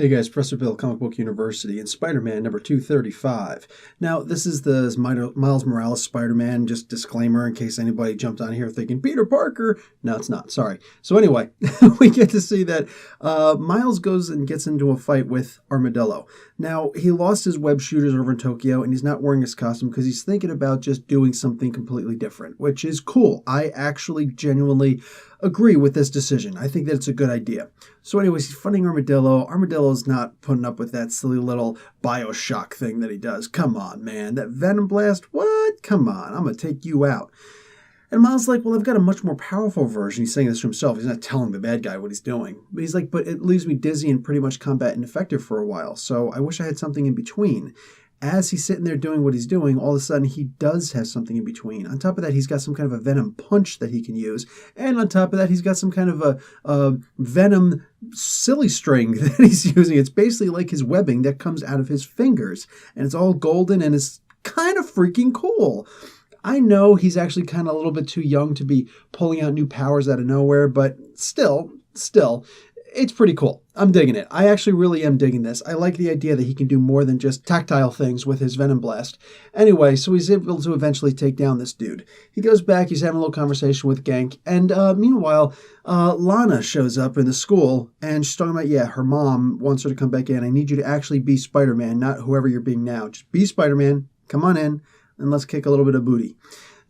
Hey guys, Professor Bill, Comic Book University, and Spider-Man number 235. Now, this is the Miles Morales Spider-Man, just disclaimer in case anybody jumped on here thinking, Peter Parker! No, it's not, sorry. So anyway, we get to see that Miles goes and gets into a fight with Armadillo. Now, he lost his web shooters over in Tokyo, and he's not wearing his costume because he's thinking about just doing something completely different, which is cool. I actually genuinely agree with this decision. I think that it's a good idea. So anyways, he's fighting Armadillo. Armadillo's not putting up with that silly little Bioshock thing that he does. Come on, man. That Venom Blast? What? Come on. I'm going to take you out. And Miles is like, well, I've got a much more powerful version. He's saying this to himself. He's not telling the bad guy what he's doing. But he's like, but it leaves me dizzy and pretty much combat ineffective for a while. So I wish I had something in between. As he's sitting there doing what he's doing, all of a sudden he does have something in between. On top of that, he's got some kind of a venom punch that he can use. And on top of that, he's got some kind of a venom silly string that he's using. It's basically like his webbing that comes out of his fingers. And it's all golden and it's kind of freaking cool. I know he's actually kind of a little bit too young to be pulling out new powers out of nowhere, but still, it's pretty cool. I'm digging it. I actually really am digging this. I like the idea that he can do more than just tactile things with his Venom Blast. Anyway, so he's able to eventually take down this dude. He goes back, he's having a little conversation with Genk, and meanwhile, Lana shows up in the school, and she's talking about, yeah, her mom wants her to come back in. I need you to actually be Spider-Man, not whoever you're being now. Just be Spider-Man, come on in, and let's kick a little bit of booty.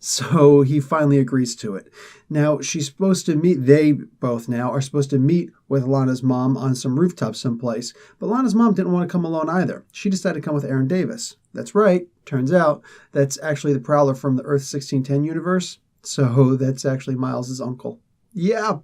So he finally agrees to it. Now, she's supposed to meet, they both now are supposed to meet with Lana's mom on some rooftop someplace. But Lana's mom didn't want to come alone either. She decided to come with Aaron Davis. That's right. Turns out that's actually the Prowler from the Earth 1610 universe. So that's actually Miles' uncle. Yeah,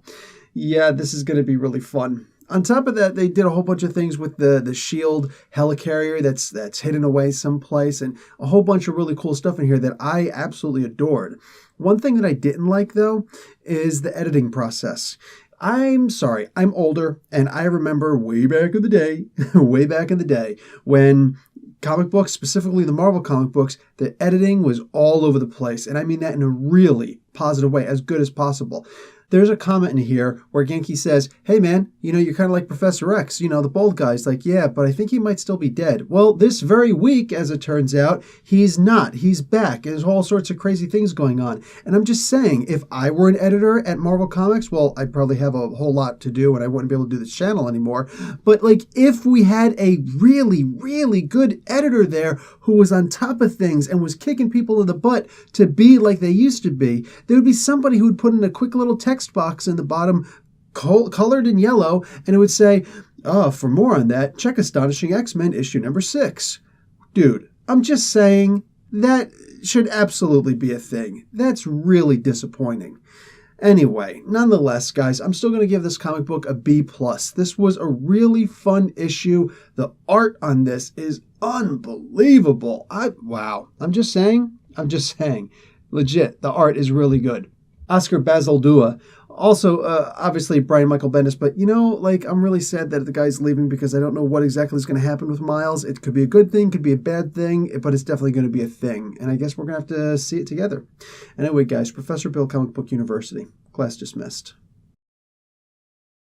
this is going to be really fun. On top of that, they did a whole bunch of things with the S.H.I.E.L.D. helicarrier that's hidden away someplace, and a whole bunch of really cool stuff in here that I absolutely adored. One thing that I didn't like, though, is the editing process. I'm sorry, I'm older, and I remember way back in the day, when comic books, specifically the Marvel comic books, the editing was all over the place, and I mean that in a really positive way, as good as possible. There's a comment in here where Genki says, hey man, you're kind of like Professor X, the bald guy's like, yeah, but I think he might still be dead. Well, this very week, as it turns out, he's not. He's back. There's all sorts of crazy things going on. And I'm just saying, if I were an editor at Marvel Comics, well, I'd probably have a whole lot to do and I wouldn't be able to do this channel anymore. But if we had a really, really good editor there who was on top of things and was kicking people in the butt to be like they used to be, there would be somebody who would put in a quick little text box in the bottom colored in yellow, and it would say, for more on that, check Astonishing X-Men issue number 6. Dude, I'm just saying that should absolutely be a thing. That's really disappointing. Anyway, nonetheless, guys, I'm still going to give this comic book a B+. This was a really fun issue. The art on this is unbelievable. Wow. I'm just saying. Legit, the art is really good. Oscar Bazaldua. Also, obviously, Brian Michael Bendis. But, I'm really sad that the guy's leaving because I don't know what exactly is going to happen with Miles. It could be a good thing, could be a bad thing, but it's definitely going to be a thing. And I guess we're going to have to see it together. Anyway, guys, Professor Bill, Comic Book University. Class dismissed.